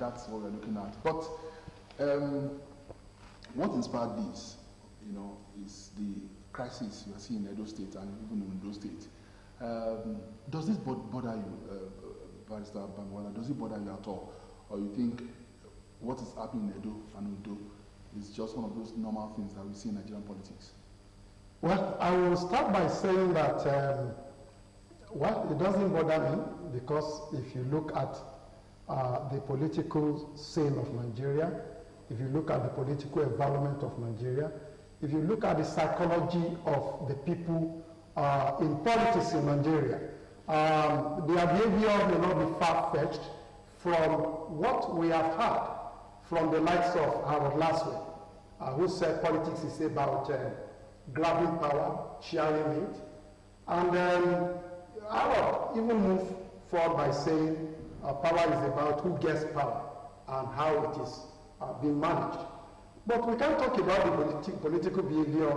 that's what we're looking at. But what inspired this, you know, is the crisis you are seeing in Edo State and even in Ondo State. Does this bother you, Barrister Bangwala? Does it bother you at all? Or you think what is happening in Edo and Ondo is just one of those normal things that we see in Nigerian politics? Well, I will start by saying that, well, it doesn't bother me, because if you look at the political scene of Nigeria, if you look at the political environment of Nigeria, if you look at the psychology of the people in politics in Nigeria, their behavior may not be far-fetched from what we have heard from the likes of Howard Laswell, who said politics is about grabbing power, sharing it. And Howard even moved forward by saying power is about who gets power and how it is being managed. But we can't talk about the political behavior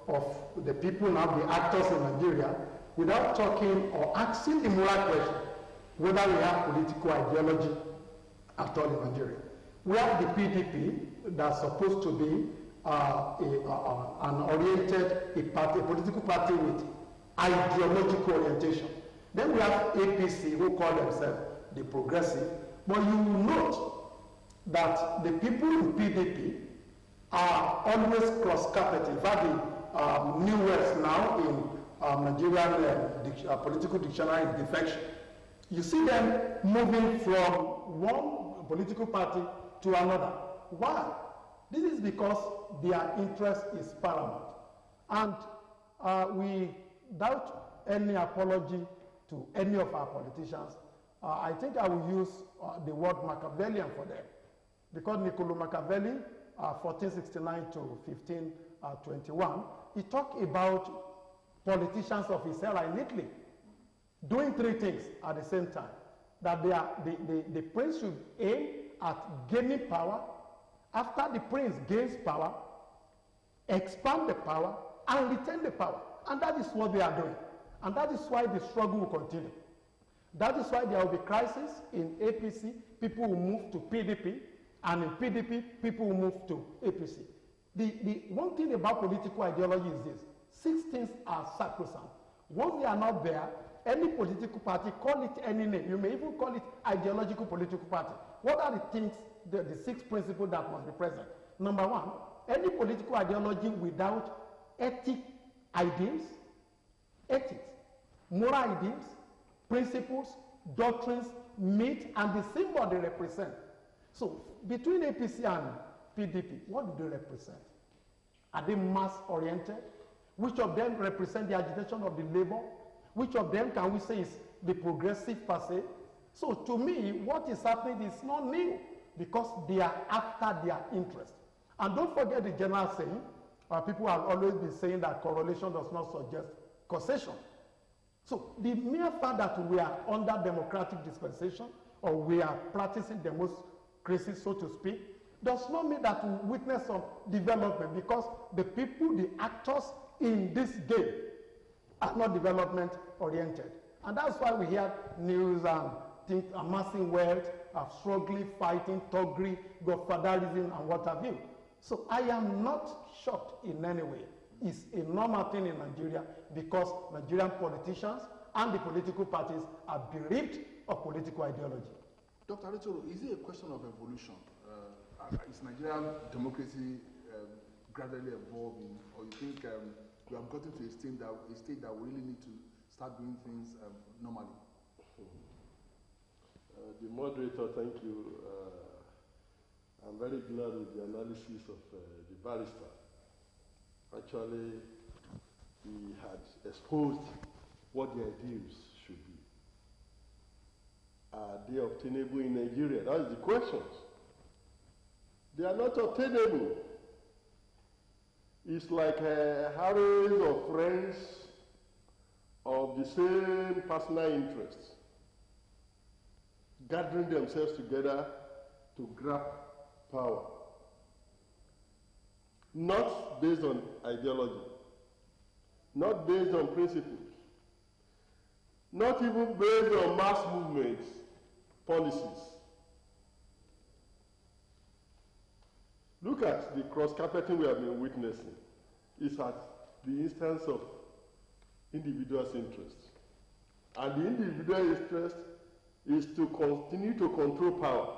of the people now, the actors in Nigeria, without talking or asking the moral question whether we have political ideology at all in Nigeria. We have the PDP that's supposed to be an oriented party, a political party with ideological orientation. Then we have APC, who call themselves the progressive. But you will note that the people in PDP are always cross-carpeted. In fact, the new words now in Nigerian political dictionary is defection. You see them moving from one political party to another. Why? This is because their interest is paramount. And without any apology to any of our politicians, I think I will use the word Machiavellian for them. Because Niccolo Machiavelli, 1469 to 1521, he talked about politicians of his era in Italy doing three things at the same time. That the prince should aim at gaining power. After the prince gains power, expand the power and retain the power. And that is what they are doing. And that is why the struggle will continue. That is why there will be crisis in APC. People will move to PDP. And in PDP, people will move to APC. The one thing about political ideology is this. 6 things are sacrosanct. Once they are not there, any political party, call it any name. You may even call it ideological political party. What are the things, the 6 principles that must be present? Number 1, any political ideology without ethics, moral ideals, principles, doctrines, meet, and the symbol they represent. So, between APC and PDP, what do they represent? Are they mass-oriented? Which of them represent the agitation of the labor? Which of them can we say is the progressive per se? So, to me, what is happening is not new, because they are after their interest. And don't forget the general saying, people have always been saying that correlation does not suggest causation. So, the mere fact that we are under democratic dispensation, or we are practicing democracy, so to speak, does not mean that we witness some development, because the people, the actors in this game are not development oriented. And that's why we hear news and things amassing wealth, struggling, fighting, thuggery, godfatherism, and what have you. So I am not shocked in any way. It's a normal thing in Nigeria, because Nigerian politicians and the political parties are bereft of political ideology. Dr. Aretoro, is it a question of evolution? Is Nigerian democracy gradually evolving, or you think we have gotten to a state that we really need to start doing things normally? The moderator, thank you. I'm very glad with the analysis of the barrister. Actually, he had exposed what the ideals should be. Are they obtainable in Nigeria? That is the question. They are not obtainable. It's like harrows of friends of the same personal interests gathering themselves together to grab power. Not based on ideology, not based on principles, not even based on mass movements, policies. at the cross-carpeting we have been witnessing, it's at the instance of individuals' interests. And the individual interest is to continue to control power.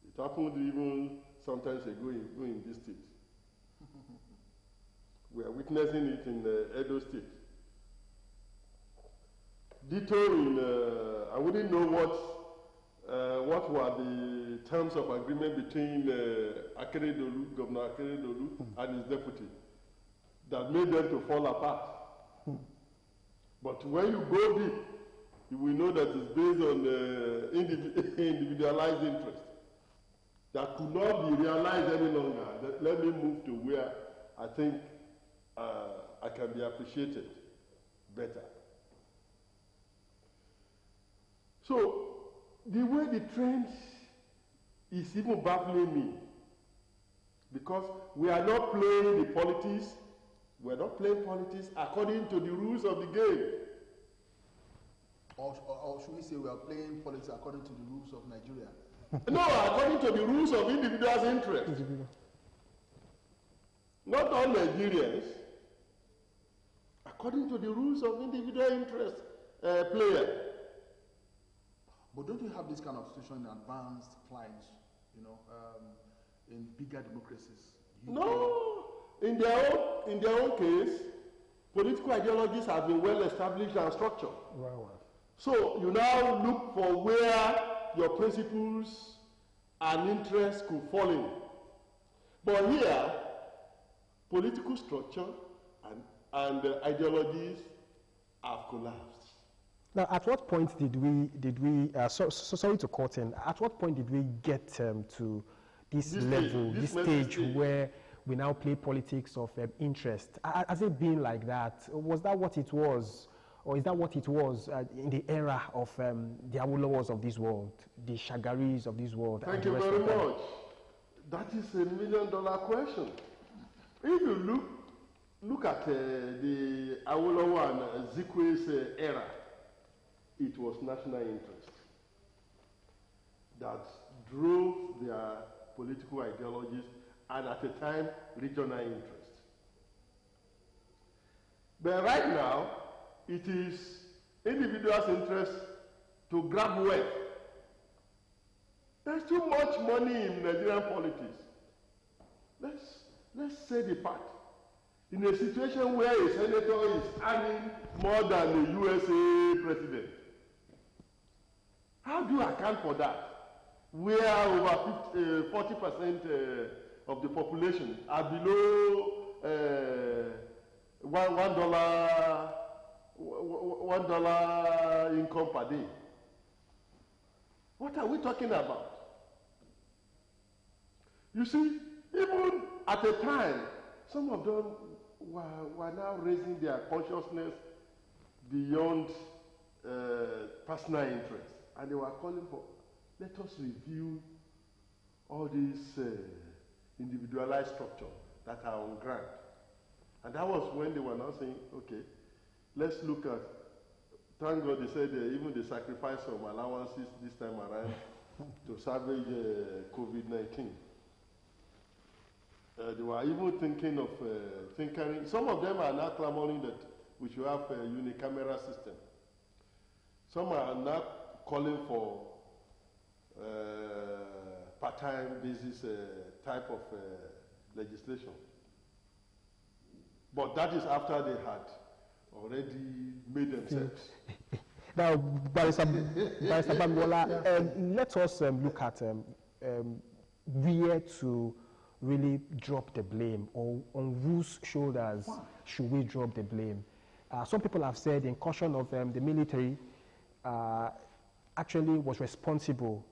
It happened even sometimes ago in this state. We are witnessing it in Edo State. Ditto in, I wouldn't know what were the terms of agreement between Governor Akeredolu and his deputy that made them to fall apart. But when you go deep, you will know that it's based on individualized interest that could not be realized any longer. Let me move to where I think I can be appreciated better. So, the way the trend is even baffling me, because we are not playing the politics, we are not playing politics according to the rules of the game. Or should we say we are playing politics according to the rules of Nigeria? No, according to the rules of individuals' interest. Not all Nigerians, according to the rules of individual interest player. But don't you have this kind of situation in advanced clients, in bigger democracies? No, in their own case, political ideologies have been well established and structured. Wow. So you now look for where your principles and interests could fall in. But here, political structure and ideologies have collapsed. Now, at what point did we sorry to cut in, at what point did we get to this level, this stage where we now play politics of interest? Has it been like that? Was that what it was? Or is that what it was in the era of the Awolowo's of this world, the Shagaris of this world? Thank you very much. That is $1 million question. If you look at the Awolowo and Zikwe's era, it was national interest that drove their political ideologies, and at the time, regional interest. But right now, it is individuals' interest to grab wealth. There's too much money in Nigerian politics. Let's say the fact. In a situation where a senator is earning more than a USA president, how do you account for that? Where over 40% of the population are below $1 income per day. What are we talking about? You see, even at a time, some of them were now raising their consciousness beyond personal interest. And they were calling for, let us review all these individualized structures that are on ground. And that was when they were now saying, okay, let's look at, thank God they said even they sacrificed some allowances this time around to salvage COVID-19. They were even thinking of tinkering. Some of them are now clamoring that we should have a unicameral system. Some are now calling for part-time basis type of legislation. But that is after they had already made themselves. Now, Barrister Bamgbola, let us look at where to really drop the blame, or on whose shoulders should we drop the blame. Some people have said the incursion of the military actually was responsible,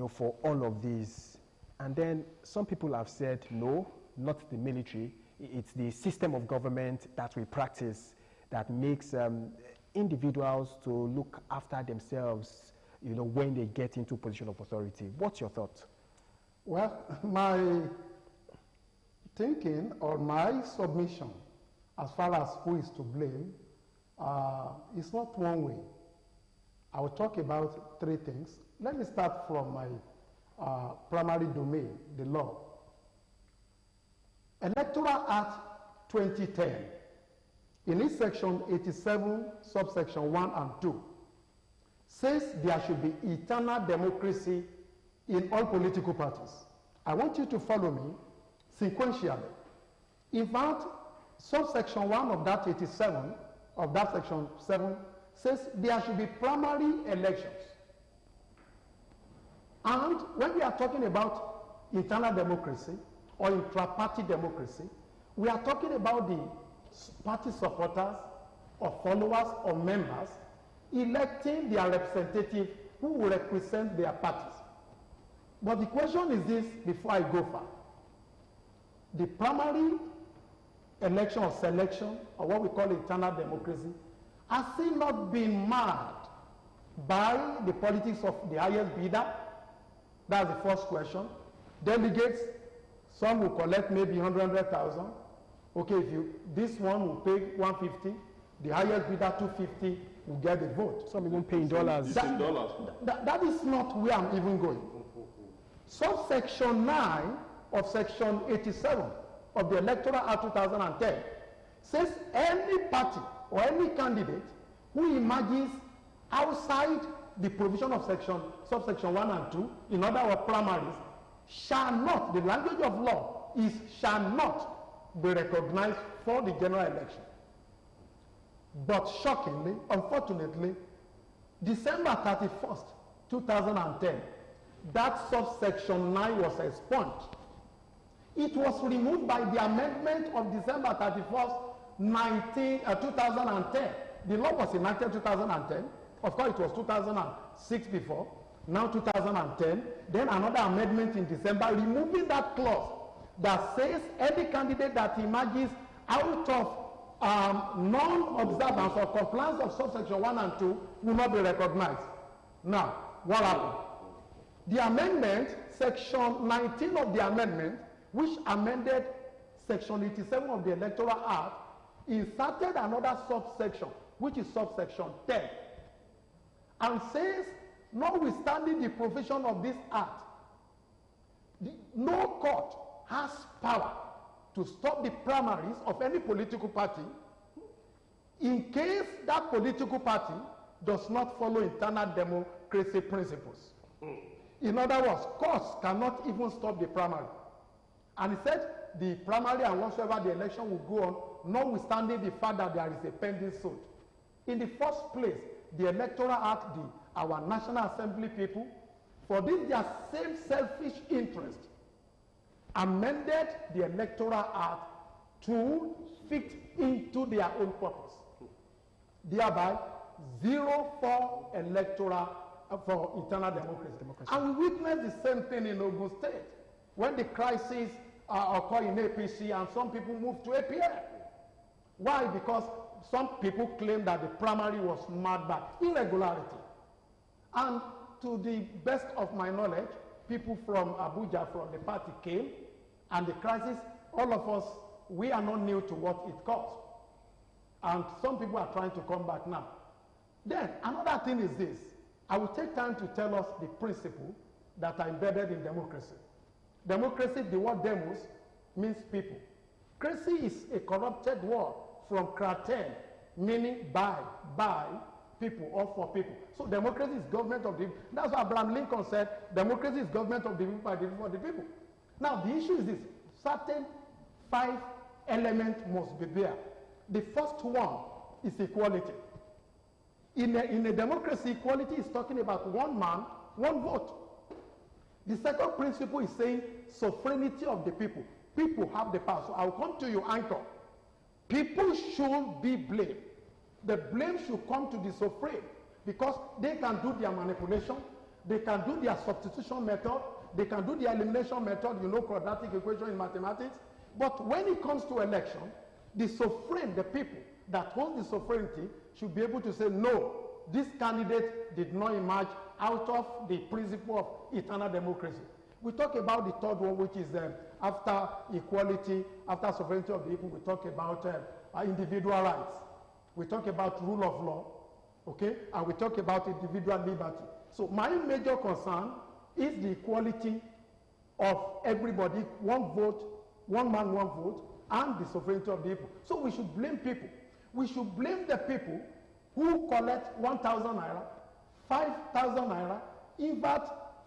for all of this. And then some people have said, no, not the military. It's the system of government that we practice that makes individuals to look after themselves, when they get into a position of authority. What's your thought? Well, my thinking or my submission as far as who is to blame is not one way. I will talk about three things. Let me start from my primary domain, the law. Electoral Act 2010, in its section 87, subsection 1 and 2, says there should be eternal democracy in all political parties. I want you to follow me sequentially. In fact, subsection 1 of that 87, of that section 7, says there should be primary elections. And when we are talking about internal democracy or intra-party democracy, we are talking about the party supporters or followers or members electing their representative who will represent their parties. But the question is this before I go far. The primary election or selection, or what we call internal democracy, has it not been marred by the politics of the highest bidder? That's the first question. Delegates, some will collect maybe 100,000. Okay, if this one will pay 150, the highest bidder 250 will get the vote. Some even pay in dollars. That is not where I'm even going. Subsection 9 of section 87 of the Electoral Act 2010 says any party or any candidate who emerges outside the provision of subsection 1 and 2, in other words, primaries, shall not, the language of law is shall not be recognized for the general election. But shockingly, unfortunately, December 31st, 2010, that subsection 9 was expunged. It was removed by the amendment of December 31st, 2010. The law was enacted 2010. Of course, it was 2006 before. Now 2010. Then another amendment in December removing that clause that says any candidate that emerges out of non-observance or compliance of subsection 1 and 2 will not be recognized. Now, what happened? The amendment, section 19 of the amendment, which amended section 87 of the Electoral Act, inserted another subsection, which is subsection 10, and says, notwithstanding the provision of this act, no court has power to stop the primaries of any political party in case that political party does not follow internal democracy principles. In other words, courts cannot even stop the primary. And he said the primary and whatsoever the election will go on, notwithstanding the fact that there is a pending suit. In the first place, the Electoral Act, our National Assembly people, for this their same selfish interest, amended the Electoral Act to fit into their own purpose. Thereby, zero for electoral, for internal democracy. And we witnessed the same thing in Ogun State, when the crisis occurred in APC and some people moved to APL. Why? Because some people claim that the primary was marred by irregularity. And to the best of my knowledge, people from Abuja, from the party came, and the crisis, all of us, we are not new to what it caused. And some people are trying to come back now. Then, another thing is this. I will take time to tell us the principle that are embedded in democracy. Democracy, the word demos, means people. Crazy is a corrupted word from kraten, meaning by people or for people. So democracy is government of the people. That's why Abraham Lincoln said, democracy is government of the people, by the people, for the people. Now, the issue is this. Certain 5 elements must be there. The first one is equality. In a democracy, equality is talking about one man, one vote. The second principle is saying sovereignty of the people. People have the power. So I'll come to you, Anchor. People should be blamed. The blame should come to the sovereign because they can do their manipulation, they can do their substitution method, they can do the elimination method, you know, quadratic equation in mathematics. But when it comes to election, the sovereign, the people that hold the sovereignty, should be able to say, no, this candidate did not emerge out of the principle of eternal democracy. We talk about the third one, which is after equality, after sovereignty of the people, we talk about individual rights. We talk about rule of law, okay? And we talk about individual liberty. So my major concern is the equality of everybody, one vote, one man, one vote, and the sovereignty of the people. So we should blame people. We should blame the people who collect 1,000 naira, 5,000 naira, invert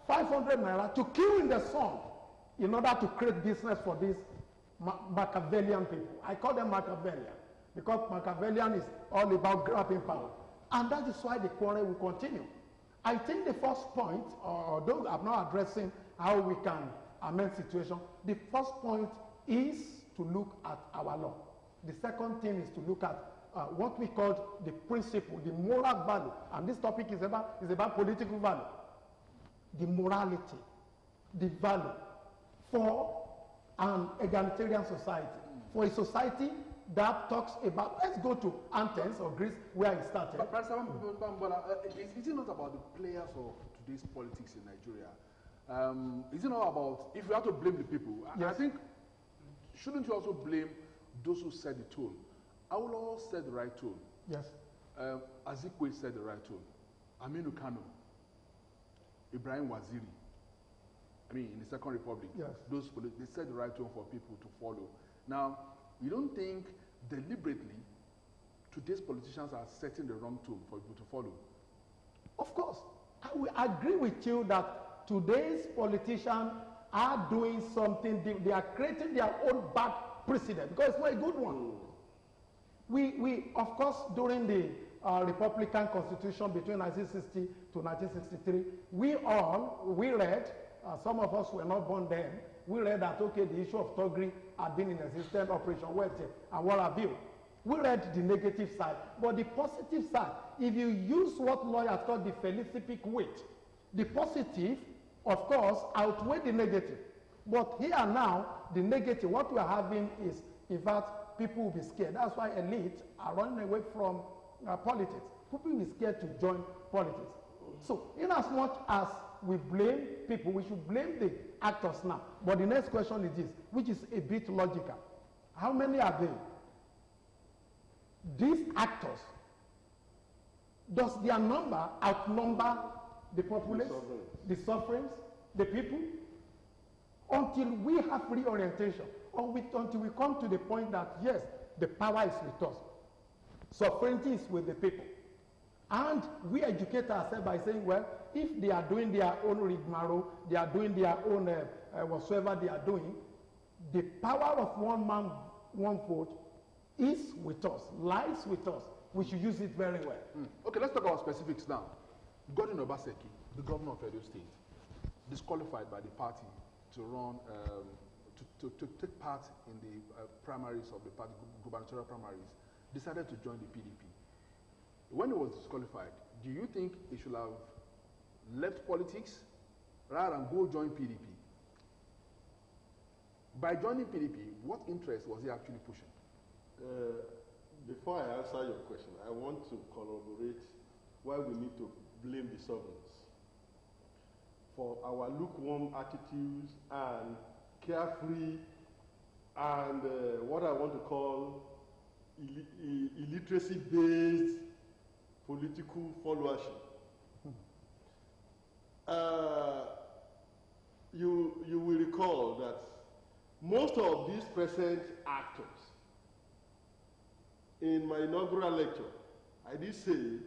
500 naira to kill in the sun in order to create business for these Machiavellian people. I call them Machiavellian because Machiavellian is all about grabbing power. And that is why the quarrel will continue. I think the first point, although I'm not addressing how we can amend situation, the first point is to look at our law. The second thing is to look at what we call the principle, the moral value. And this topic is about political value. The morality, the value for an egalitarian society, for a society that talks about, let's go to Athens or Greece where it started. But is it not about the players of today's politics in Nigeria? Is it not about, if you have to blame the people, yes. I think, shouldn't you also blame those who set the tone? Awolowo said the right tone. Yes. Azikwe said the right tone. Aminu Kano, Ibrahim Waziri, I mean, in the Second Republic, yes. They set the right tone for people to follow. Now, you don't think deliberately today's politicians are setting the wrong tone for people to follow? Of course. I will agree with you that today's politicians are doing something, they are creating their own bad precedent because it's not a good one. We of course, during the Republican Constitution between 1960 to 1963, we read, some of us were not born then, we read that, okay, the issue of Togri had been in existence, Operation Welfare, and what have you. We read the negative side, but the positive side, if you use what lawyers call the felicipic weight, the positive, of course, outweigh the negative. But here now, the negative, what we are having is, in fact, people will be scared. That's why elites are running away from politics. People will be scared to join politics. So, in as much as we blame people, we should blame the actors now. But the next question is this, which is a bit logical. How many are they? These actors, does their number outnumber the populace, the sovereigns, the people? Until we have reorientation, or until we come to the point that, yes, the power is with us, sovereignty is with the people. And we educate ourselves by saying, well, if they are doing their own rigmarole, they are doing their own whatsoever they are doing, the power of one man, one vote is with us, lies with us. We should use it very well. Okay, let's talk about specifics now. Godwin Obaseki, the governor of Edo State, disqualified by the party to run, to take part in the primaries of the party, gubernatorial primaries, decided to join the PDP. When he was disqualified, do you think he should have left politics rather than go join PDP? By joining PDP, what interest was he actually pushing? Before I answer your question, I want to corroborate why we need to blame the sovereigns for our lukewarm attitudes and carefree and what I want to call illiteracy-based political followership. You will recall that most of these present actors, in my inaugural lecture, I did say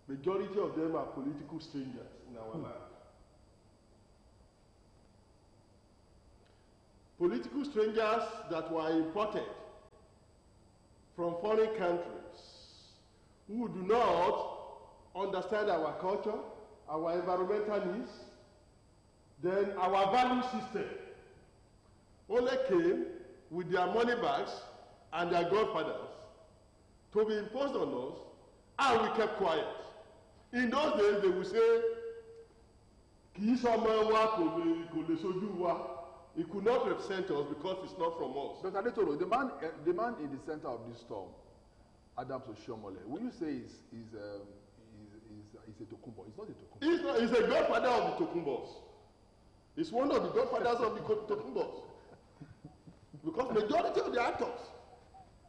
majority of them are political strangers in our land. Political strangers that were imported from foreign countries who do not understand our culture, our environmental needs, then our value system only came with their money bags and their godfathers to be imposed on us, and we kept quiet. In those days, they would say, it could not represent us because it's not from us. Dr. Adetoro, the man in the center of this storm, Adams Oshiomhole, will you say is a Tokunbo? It's not a Tokunbo. He's a godfather of the Tokumbos. He's one of the godfathers of the Tokumbos. Because majority of the actors,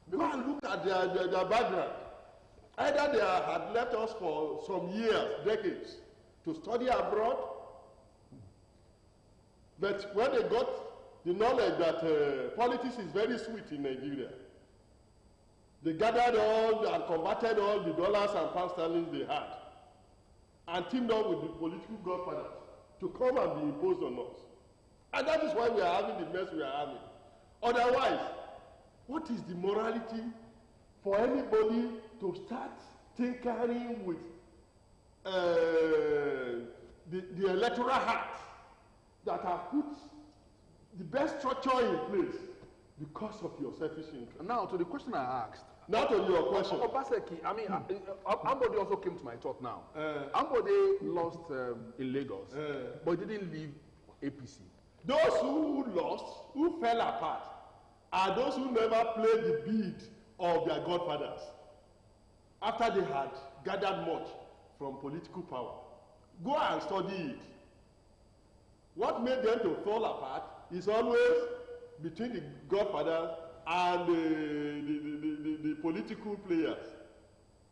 go and look at their background. Either they had left us for some years, decades, to study abroad, But when they got the knowledge that politics is very sweet in Nigeria, they gathered all and converted all the dollars and pound sterling they had and teamed up with the political godfathers to come and be imposed on us. And that is why we are having the mess we are having. Otherwise, what is the morality for anybody to start tinkering with the electoral act that have put the best structure in place because of your selfish interest? Now, to the question I asked. Now to your question. Obaseki, I mean, Ambode also came to my thought now. Ambode lost in Lagos, but he didn't leave APC. Those who lost, who fell apart, are those who never played the beat of their godfathers after they had gathered much from political power. Go and study it. What made them to fall apart is always between the godfathers and the political players.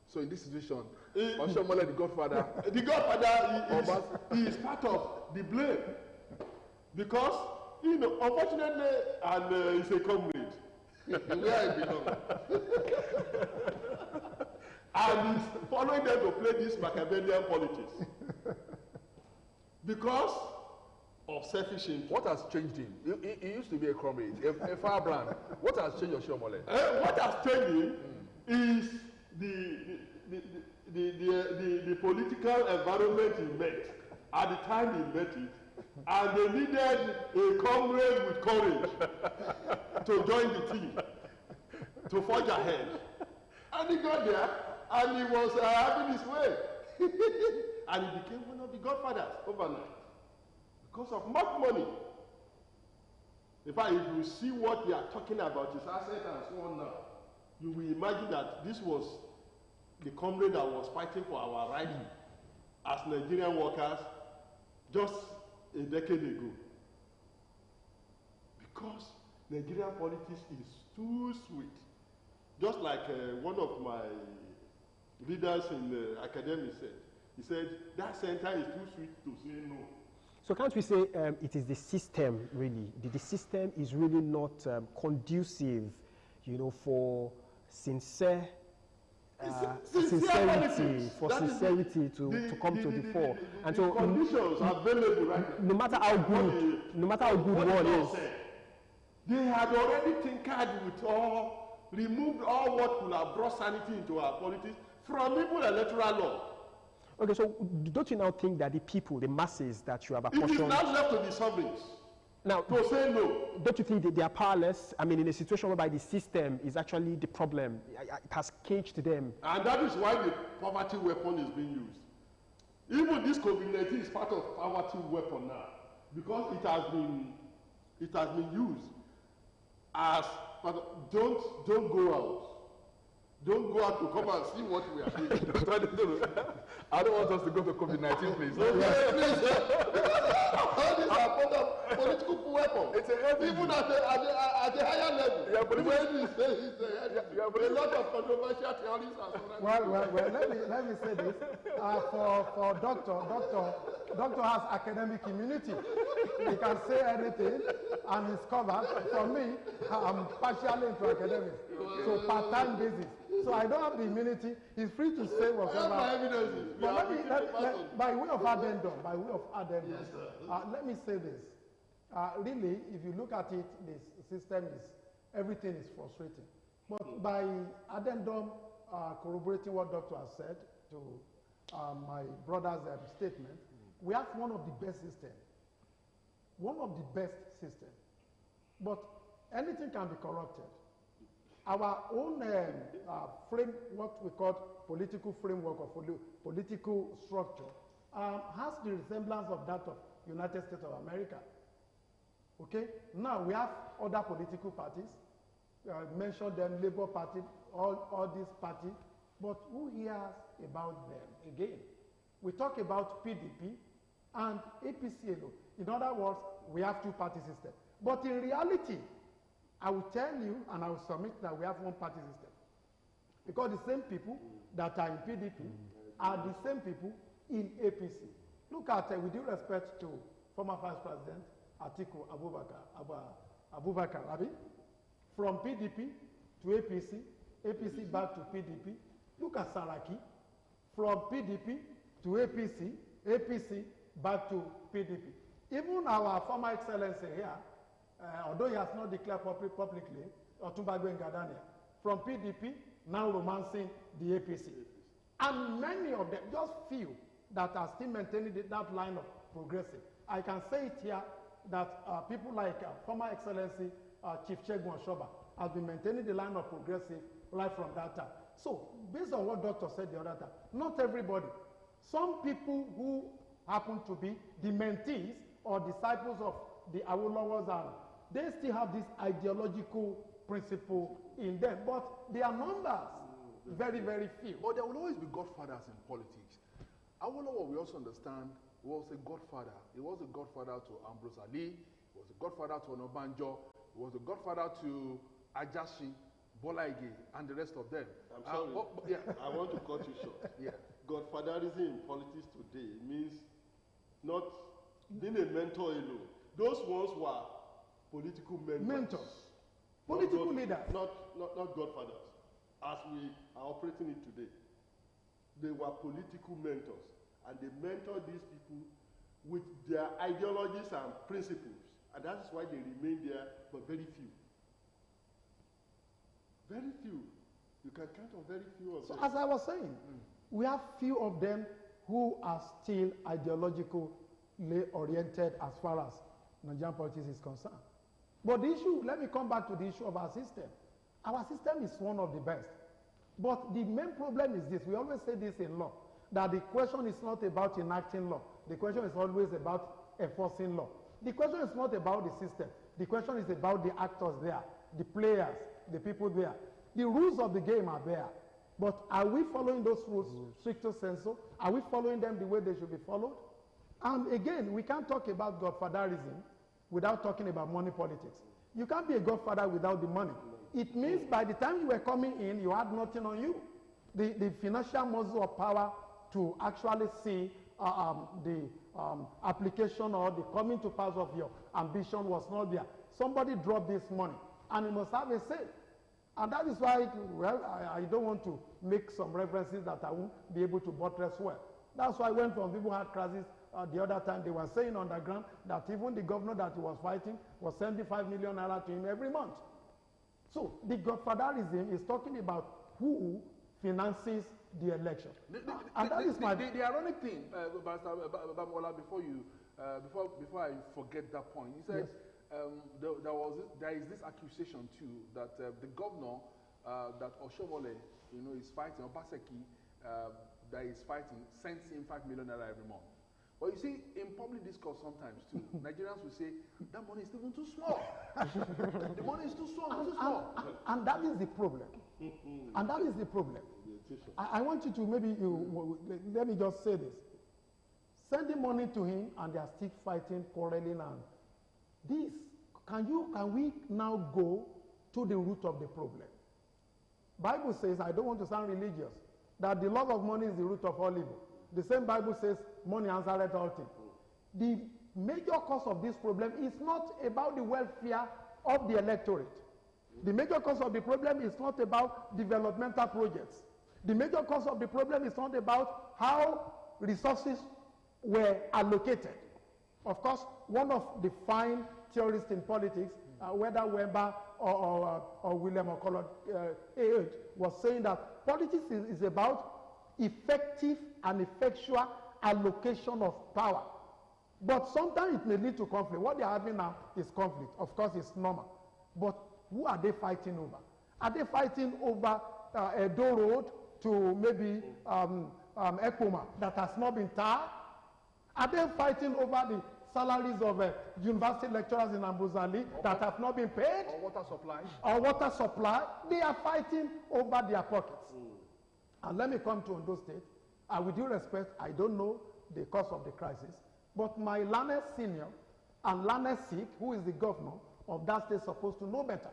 So in this situation, Oshiomhole, the godfather, he is part of the blame. Because, you know, unfortunately, and he's a comrade, where he belongs. And he's following them to play this Machiavellian politics. Because of selfish interest. What has changed him? He used to be a comrade, a firebrand. What has changed Oshiomhole? What has changed him is the political environment he met at the time he met it. And they needed a comrade with courage to join the team, to forge ahead. And he got there, and he was having his way. And he became one of the godfathers overnight because of much money. In fact, if you see what we are talking about, his assets and so on now, you will imagine that this was the comrade that was fighting for our right as Nigerian workers just a decade ago. Because Nigerian politics is too sweet. Just like one of my leaders in the academy said. He said, that center is too sweet to say no. So can't we say it is the system, really? The system is really not conducive, you know, for sincerity to come to the fore. And so conditions available right no matter how good one is, they had already tinkered with removed all what could have brought sanity into our politics from even electoral law. Okay, so don't you now think that the people, the masses that you have apportioned... It is now left to the sovereigns now, to say no. Don't you think that they are powerless? I mean, in a situation whereby the system is actually the problem, it has caged them. And that is why the poverty weapon is being used. Even this COVID-19 is part of poverty weapon now, because it has been used as, don't go out. Don't go out to come and see what we are doing. I don't want us to go to COVID-19, please. All these are part of political weapon. It's a heavy even at the higher level. Yeah, but when you say a lot of controversial theories are surrounding. Well, let me say this. For doctor has academic immunity. He can say anything and he's covered. For me, I'm partially into academics, so part-time basis. So I don't have the immunity. He's free to say whatever. But by way of addendum, yes, let me say this. Really, if you look at it, this system everything is frustrating. But by addendum, corroborating what Doctor has said to my brother's statement, we have one of the best systems. One of the best systems. But anything can be corrupted. Our own what we call political framework or political structure has the resemblance of that of United States of America. Okay? Now we have other political parties. Mentioned them, Labour Party, all these parties. But who hears about them again? We talk about PDP and APC alone. In other words, we have two-party system. But in reality, I will tell you and I will submit that we have one-party system. Because the same people that are in PDP are the same people in APC. Look at, with due respect to former Vice President Atiku Abubakar, Abi, from PDP to APC, APC back to PDP. Look at Saraki, from PDP to APC, APC back to PDP. Even our former excellency here, although he has not declared publicly, Otumba Gbengadania, from PDP, now romancing the APC. And many of them, just few, that are still maintaining that line of progressive. I can say it here that people like former excellency Chief Chegun Oshoba has been maintaining the line of progressive right from that time. So, based on what Doctor said the other time, not everybody. Some people who happen to be the mentees or disciples of the Awolowos, and they still have this ideological principle in them, but their numbers, very, very few. But there will always be godfathers in politics. Awolowo, we also understand, was a godfather. He was a godfather to Ambrose Ali, he was a godfather to Onabanjo, he was a godfather to Ajashi, Bola Ige, and the rest of them. I'm sorry, yeah. I want to cut you short. Yeah. Godfatherism in politics today means not being a mentor alone. Those ones were political mentors. Political leaders. Not godfathers, as we are operating it today. They were political mentors, and they mentored these people with their ideologies and principles, and that is why they remain there, but very few. Very few. You can count on very few of them. So as I was saying, we have few of them who are still ideologically oriented as far as Nigerian politics is concerned. But the issue, let me come back to the issue of our system. Our system is one of the best. But the main problem is this, we always say this in law, that the question is not about enacting law. The question is always about enforcing law. The question is not about the system. The question is about the actors there, the players, the people there. The rules of the game are there. But are we following those rules stricto sensu? Are we following them the way they should be followed? And again, we can't talk about godfatherism without talking about money politics. You can't be a godfather without the money. It means by the time you were coming in, you had nothing on you. The financial muscle of power to actually see the application or the coming to pass of your ambition was not there. Somebody dropped this money, and you must have a say. And that is why, well, I don't want to make some references that I won't be able to buttress well. That's why when some people had crisis the other time, they were saying on the ground that even the governor that he was fighting was 75 million naira to him every month. So the godfatherism is talking about who finances the election. The ironic thing, Bamola, before I forget that point, you said yes. There is this accusation too that the governor that Oshomole, is fighting, Obaseki, that is fighting, sends him 5 million naira every month. But you see, in public discourse sometimes too, Nigerians will say, that money is even too small. The money is too small, And that is the problem. And that is the problem. I want you to let me just say this. Sending money to him and they are still fighting, quarreling, and this, can we now go to the root of the problem? Bible says, I don't want to sound religious, that the love of money is the root of all evil. The same Bible says, money answereth all things. The major cause of this problem is not about the welfare of the electorate. The major cause of the problem is not about developmental projects. The major cause of the problem is not about how resources were allocated. Of course, one of the fine theorists in politics, whether Weber or William Okolod was saying that politics is about effective and effectual allocation of power. But sometimes it may lead to conflict. What they are having now is conflict. Of course, it's normal. But who are they fighting over? Are they fighting over Edo Road to maybe Ekpoma that has not been tarred? Are they fighting over the salaries of university lecturers in Ambuzali that have not been paid? Or water supply? Or water supply. They are fighting over their pockets. And let me come to Ondo State. With due respect, I don't know the cause of the crisis, but my learned senior and learned Sikh, who is the governor of that state, is supposed to know better.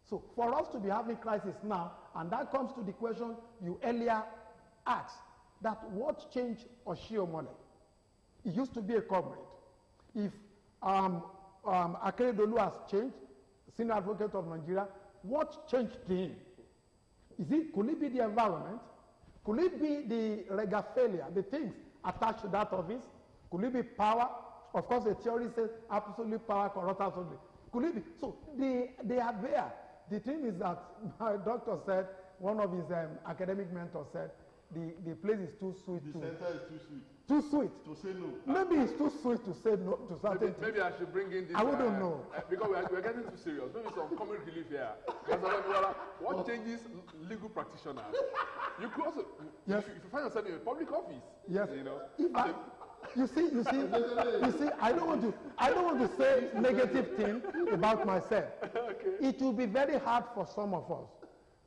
So for us to be having crisis now, and that comes to the question you earlier asked, that what changed Oshiomhole? He used to be a comrade. If Akeredolu has changed, senior advocate of Nigeria. What changed him? Could it be the environment? Could it be the regalia, the things attached to that office? Could it be power? Of course, the theory says absolute power corrupts absolutely. Could it be? So they are there. The thing is that my doctor said, one of his academic mentors said, the place is too sweet. The center is too sweet. Too sweet. To say no. Maybe it's too sweet to say no to certain things. Maybe I should bring in this. I wouldn't know. Because we're getting too serious. Maybe some comic relief here. What changes legal practitioners? You could also, yes. if you find yourself in a public office, yes. You know. You see, I don't want to say negative thing about myself. Okay. It will be very hard for some of us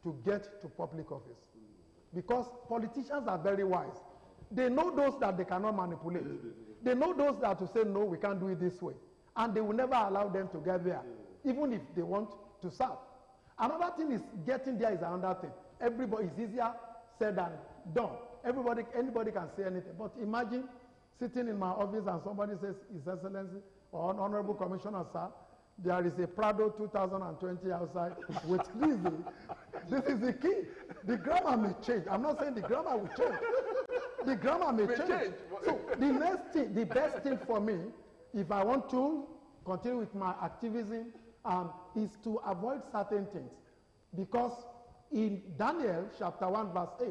to get to public office because politicians are very wise. They know those that they cannot manipulate. They know those that to say no, we can't do it this way, and they will never allow them to get there, even if they want to serve. Another thing is getting there is another thing. Everybody is easier said than done. Anybody can say anything, but imagine sitting in my office and somebody says, His Excellency or Honorable Commissioner, sir, there is a Prado 2020 outside with this is the key. The grammar may change. I'm not saying the grammar will change. The grammar may change. So the best thing for me, if I want to continue with my activism, is to avoid certain things. Because in Daniel chapter 1 verse 8,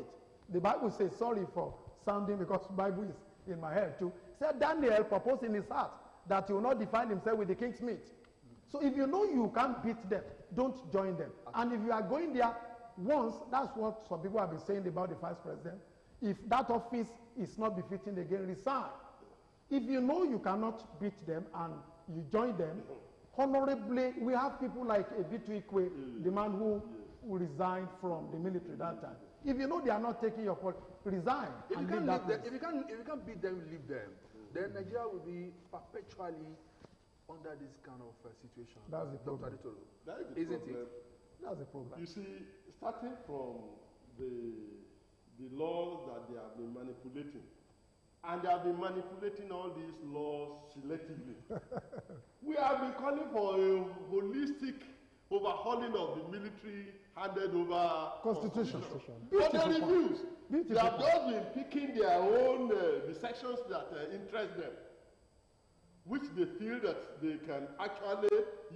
the Bible says, sorry for sounding because the Bible is in my head too, said Daniel proposed in his heart that he will not defile himself with the king's meat. So if you know you can't beat them, don't join them. And if you are going there once, that's what some people have been saying about the vice president. If that office is not befitting again, resign. If you know you cannot beat them and you join them, honorably, we have people like Ebitu Ikwe, the man who resigned from the military that time. If you know they are not taking your point, resign. If you can't beat them, leave them. Then Nigeria will be perpetually under this kind of situation. That's the problem. Isn't it? That's the problem. You see, starting from the laws that they have been manipulating, and they have been manipulating all these laws selectively. We have been calling for a holistic overhauling of the military handed over Constitution. But they refuse. They have just been picking their own the sections that interest them, which they feel that they can actually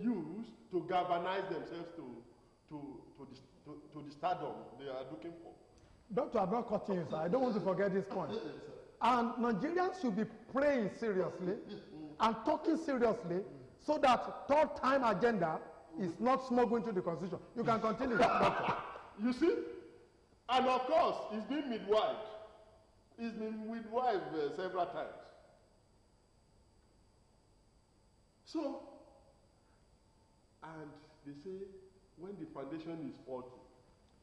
use to galvanize themselves to the stardom they are looking for. Doctor, I'm not cutting you, sir. I don't want to forget this point. And Nigerians should be praying seriously and talking seriously so that third time agenda is not smuggled into the constitution. You can continue, doctor. You see? And of course, it's been midwifed. It's been midwifed several times. So, and they say when the foundation is faulty,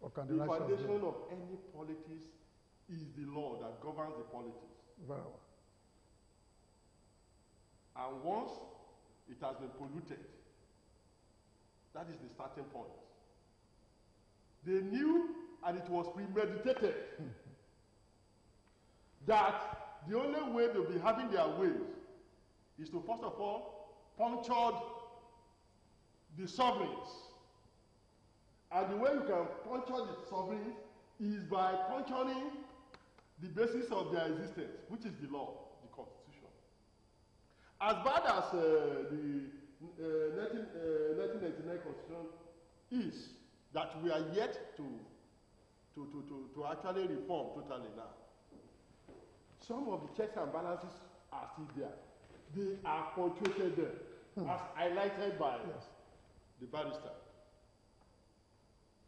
the foundation of any politics is the law that governs the politics. Very well. And once it has been polluted, that is the starting point. They knew, and it was premeditated, that the only way they'll be having their ways is to, first of all, puncture the sovereigns. And the way you can puncture the sovereigns is by puncturing the basis of their existence, which is the law, the constitution. As bad as the 1999 constitution is, that we are yet to actually reform totally now. Some of the checks and balances are still there. They are punctuated there, as highlighted by the barrister.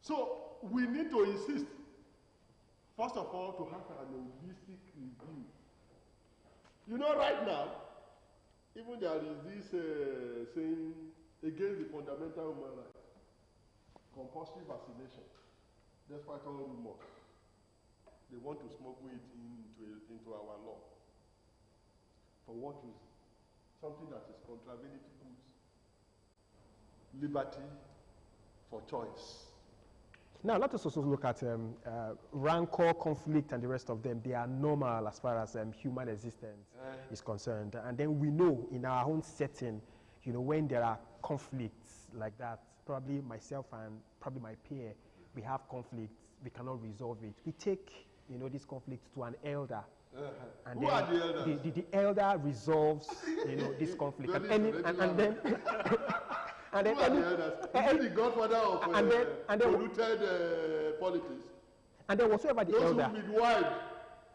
So we need to insist, first of all, to have an holistic review. You know, right now, even there is this saying against the fundamental human rights, compulsory vaccination, despite all rumors. They want to smuggle it into our law. For what reason? Something that is contravening people's liberty for choice. Now, let us also look at rancor, conflict, and the rest of them. They are normal as far as human existence is concerned. And then we know in our own setting, you know, when there are conflicts like that, probably myself and probably my peer, we have conflicts, we cannot resolve it. We take, you know, this conflict to an elder. And Who then are the elders? The elder resolves, you know, this conflict. And then and then Who are the elders? Is he the godfather of polluted politics? And then whatsoever the Those elder. who midwife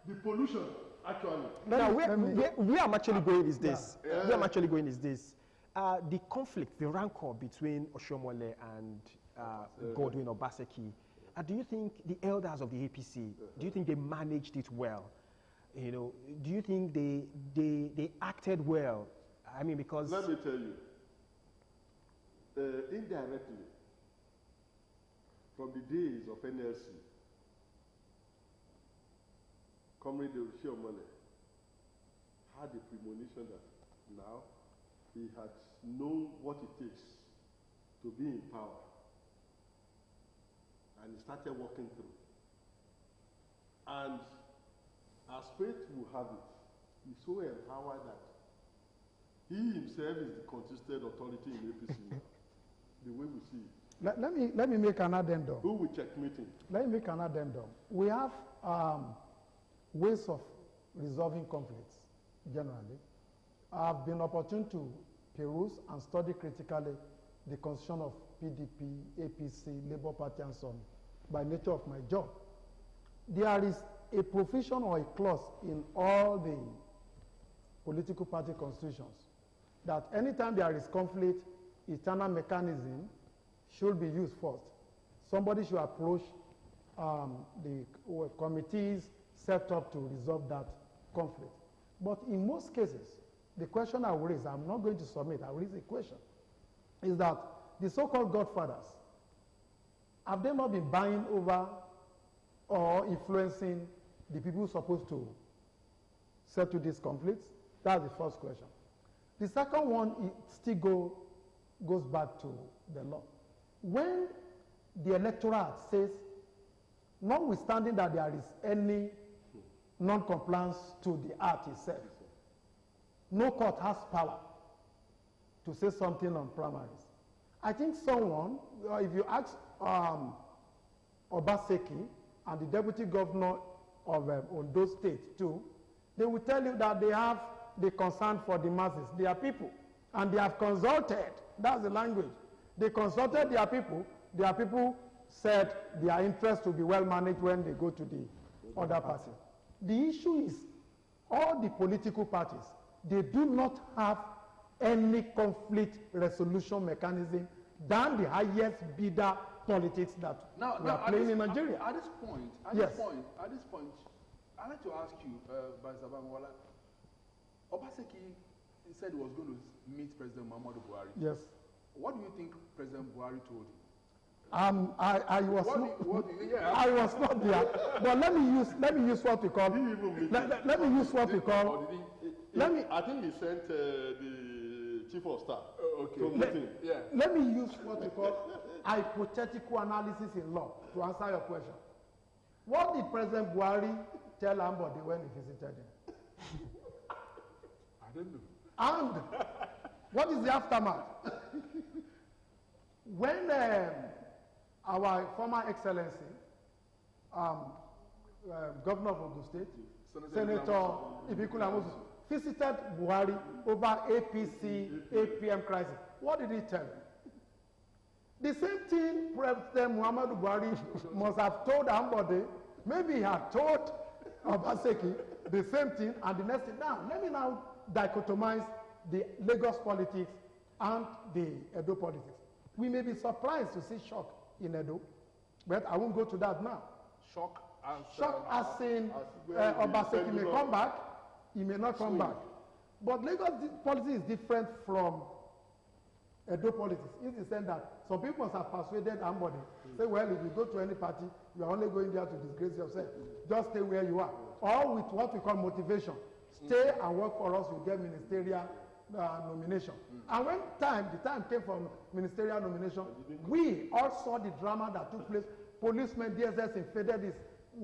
the pollution, actually. Now, where I'm actually going is this. Yeah. Where I'm actually going is this. The conflict, the rancor between Oshomole and Godwin Obaseki, do you think the elders of the APC, do you think they managed it well? You know, do you think they acted well? I mean, because... Let me tell you, indirectly, from the days of NLC, Comrade Oshomole had a premonition that now he had known what it takes to be in power. And he started working through. And as fate will have it, he's so empowered that he himself is the contested authority in APC now, the way we see it. Let me make an addendum. Who will checkmate him? Let me make an addendum. We have ways of resolving conflicts, generally. I've been opportune to peruse and study critically the constitution of PDP, APC, Labour Party, and so on, by nature of my job. There is a provision or a clause in all the political party constitutions that anytime there is conflict, internal mechanism should be used first. Somebody should approach the committees set up to resolve that conflict. But in most cases, the question I will raise, I'm not going to submit, I will raise a question, is that the so-called godfathers, have they not been buying over or influencing the people supposed to settle these conflicts? That's the first question. The second one, it still goes back to the law. When the electorate says, notwithstanding that there is any non-compliance to the act itself, no court has power to say something on primaries. I think someone, if you ask Obaseki and the deputy governor of Ondo State too, they will tell you that they have the concern for the masses, their people, and they have consulted, that's the language, they consulted their people said their interests will be well managed when they go to the other party. The issue is all the political parties, they do not have any conflict resolution mechanism than the highest bidder politics that we are playing in Nigeria. At this point, I'd like to ask you, Barrister Bamwala, Obaseki said he was going to meet President Muhammadu Buhari. Yes. What do you think President Buhari told him? I was not there. But let me use what we call. Let me use what we call. I think he sent the chief of staff. Let me use what we call hypothetical analysis in law to answer your question. What did President Buhari tell Ambode when he visited him? I don't know. And what is the aftermath? When our former excellency, governor of Ogun State, Senator Ibikun Amosu, visited Buhari over APC, APM crisis, what did he tell him? The same thing President Muhammadu Buhari must have told Ambode. Maybe he had told Obaseki the same thing, and the next thing. Now, let me now dichotomize the Lagos politics and the Edo politics. We may be surprised to see shock in Edo, but I won't go to that now. Shock as in Obaseki may come back, he may not come back. But Lagos politics is different from Edo politics, in the sense that some people must have persuaded somebody, say, well, if you go to any party, you are only going there to disgrace yourself. Just stay where you are. Or with what we call motivation. Stay and work for us, you get ministerial nomination. And when the time came for ministerial nomination, we all saw the drama that took place. policemen, DSS invaded his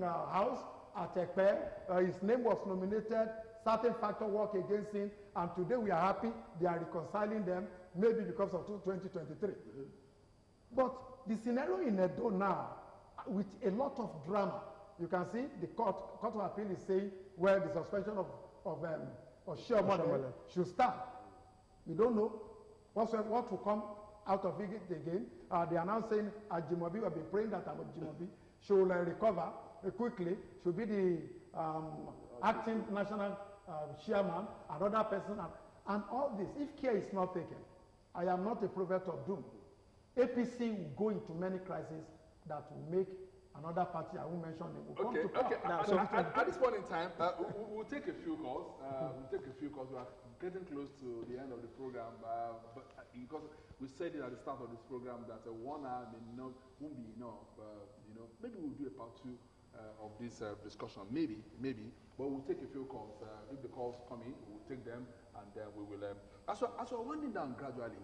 house at Ekpe. His name was nominated. Certain factor work against him, and today we are happy they are reconciling them, maybe because of 2023. But the scenario in Edo now, with a lot of drama, you can see the court of appeal is saying, well, the suspension of Oshiomhole should start. We don't know what will come out of it again. They are now saying Ajimobi, we have been praying that Ajimobi should recover quickly, should be the acting national chairman, another person, and all this. If care is not taken, I am not a prophet of doom. APC will go into many crises that will make another party, I won't mention it, will come to power. Now, so at this point in time, we'll take a few calls. We are getting close to the end of the program, but because we said it at the start of this program that 1 hour won't be enough. Maybe we'll do a part 2 of this discussion. Maybe, but we'll take a few calls. If the calls come in, we'll take them, and then we will. As we're winding down gradually,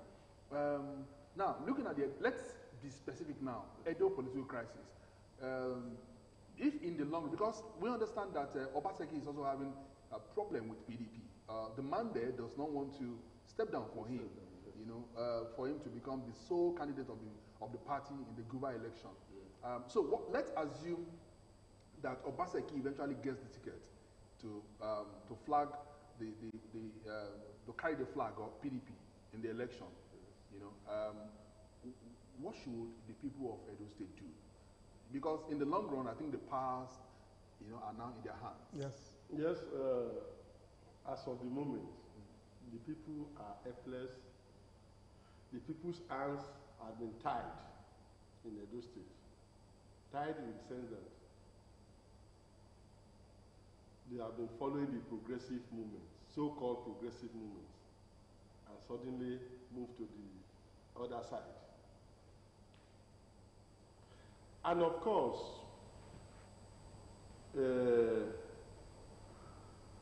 now looking at let's be specific now. Edo political crisis. If in the long, because we understand that Obaseki is also having a problem with PDP. The man there does not want to step down for him, for him to become the sole candidate of the party in the Guba election. So let's assume that Obaseki eventually gets the ticket to flag to carry the flag of PDP in the election. What should the people of Edo State do? Because in the long run, I think the powers, are now in their hands. Yes. As of the moment, the people are helpless. The people's hands have been tied in Edo State. Tied in the sense that they have been following the progressive movements, so-called progressive movements, and suddenly moved to the other side. And of course,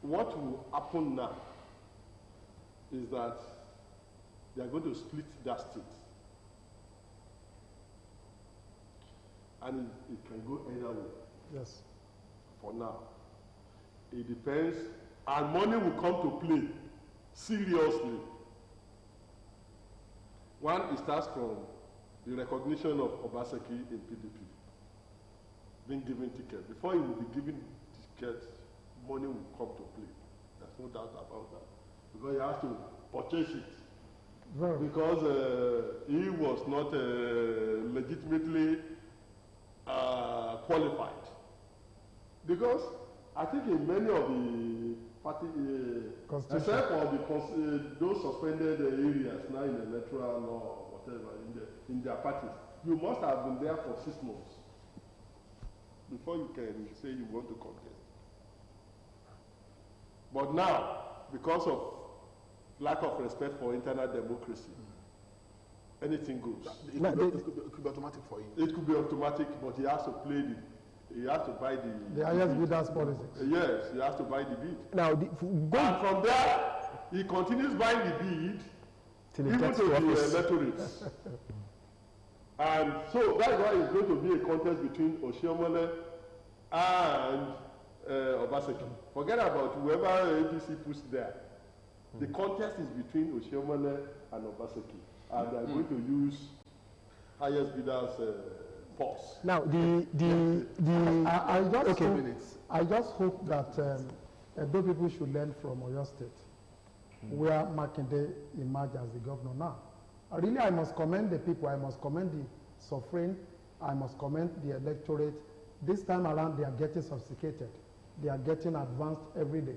what will happen now is that they are going to split that state. And it can go either way. Yes. For now. It depends. And money will come to play seriously. One, it starts from the recognition of Obaseki in PDP. Being given ticket. Before he will be given ticket, money will come to play. There's no doubt about that. Because he has to purchase it. Right. Because he was not legitimately qualified. Because I think in many of the party, except for those suspended areas now in the electoral law or whatever, in their parties, you must have been there for 6 months before you can say you want to contest. But now, because of lack of respect for internal democracy, anything goes. It could be automatic for him. It could be automatic, but he has to play he has to buy the highest bidders policy. Yes, he has to buy the bid. Now, and from there, he continues buying the bid till even to the electorate. And so that's why it's going to be a contest between Oshiomhole and Obaseki. Forget about whoever APC puts there. The contest is between Oshiomhole and Obaseki, and they are going to use highest bidders force. Now, I just hope that Edo people should learn from Oyo State, where Makinde emerged as the governor now. Really, I must commend the people, I must commend the sovereign, I must commend the electorate. This time around, they are getting sophisticated. They are getting advanced every day.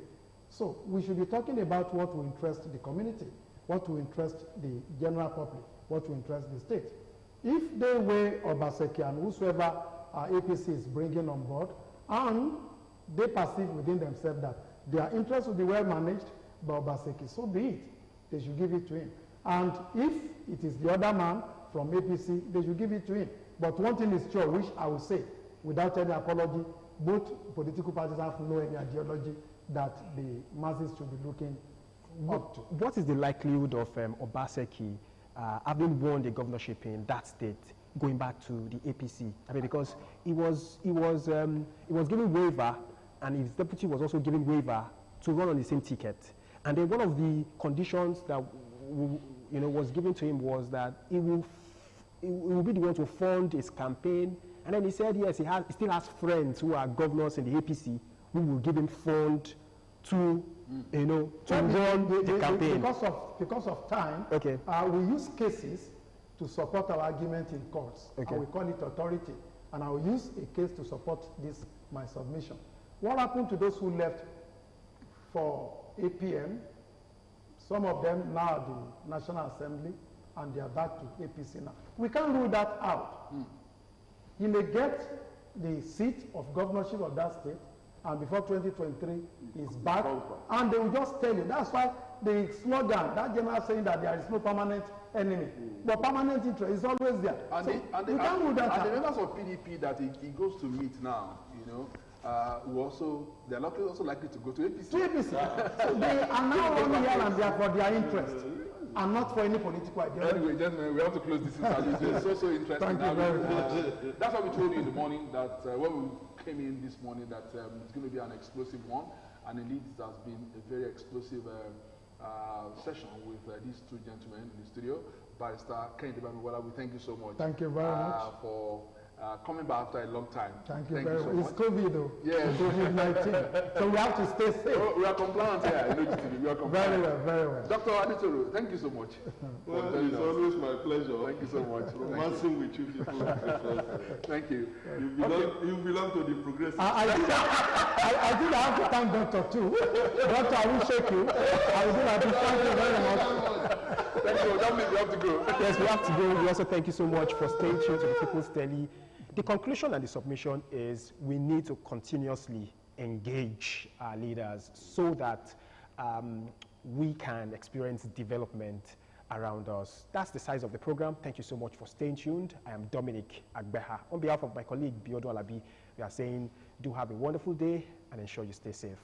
So we should be talking about what will interest the community, what will interest the general public, what will interest the state. If they weigh Obaseki and whosoever APC is bringing on board, and they perceive within themselves that their interests will be well managed by Obaseki, so be it. They should give it to him. And if it is the other man from APC, they should give it to him. But one thing is sure, which I will say, without any apology, both political parties have no any ideology that the masses should be looking up to. What is the likelihood of Obaseki having won the governorship in that state, going back to the APC. I mean, because he was giving waiver, and his deputy was also giving waiver to run on the same ticket. And then one of the conditions that was given to him was that he will be the one to fund his campaign. And then he said, yes, he still has friends who are governors in the APC who will give him fund to run the campaign. Because of time, okay. We use cases to support our argument in courts. Okay. And we call it authority. And I will use a case to support my submission. What happened to those who left for APM? Some of them now at the National Assembly, and they are back to APC now. We can't rule that out. You may get the seat of governorship of that state, and before 2023 is back, and they will just tell you. That's why the slogan, that general saying that there is no permanent enemy, but permanent interest is always there. And the members of PDP that he goes to meet now, they're also likely to go to APC. To APC. So they are now only here and there for their interest, and not for any political idea. Anyway, gentlemen, we have to close this interview. It's so interesting. Thank you very much. That's what we told you in the morning, that when we came in this morning, that it's going to be an explosive one, and indeed it has been a very explosive session with these two gentlemen in the studio. Barrister Kennedy Bamiwala, we thank you so much. Thank you very much for coming back after a long time. Thank you very much. It's COVID though. Yes. COVID-19. So we have to stay safe. We are compliant here. We are compliant. Very well, very well. Dr. Aditoro, thank you so much. Well, it's always my pleasure. Thank you so much. Romancing with you people. Thank you. You belong to the progressive. I think I have to thank Doctor too. Doctor, I will shake you. I will do that. Thank you very much. Thank you. That means we have to go. Yes, we have to go. We also thank you so much for staying tuned to the People's Daily. The conclusion and the submission is we need to continuously engage our leaders so that we can experience development around us. That's the size of the program. Thank you so much for staying tuned. I am Dominic Agbeha. On behalf of my colleague Biodo Alabi, we are saying do have a wonderful day and ensure you stay safe.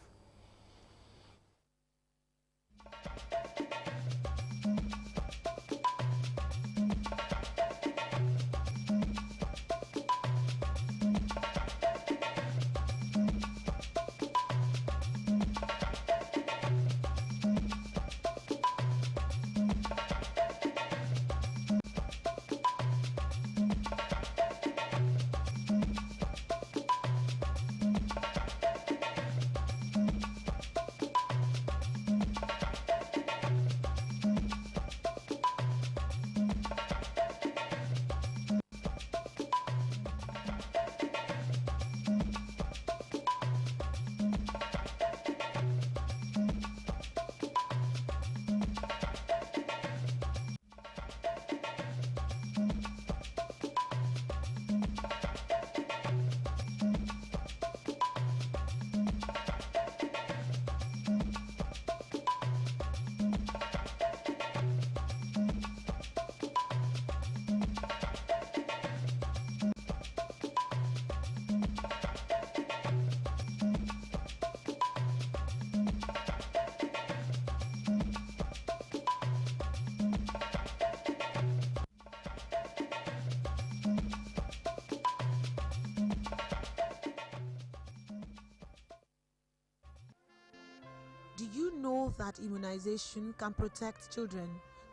Do you know that immunization can protect children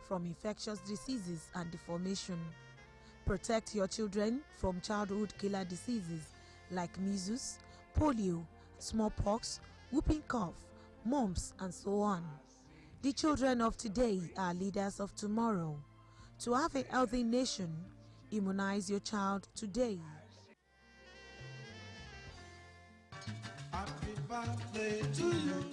from infectious diseases and deformation? Protect your children from childhood killer diseases like measles, polio, smallpox, whooping cough, mumps, and so on. The children of today are leaders of tomorrow. To have a healthy nation, immunize your child today. Happy birthday to you.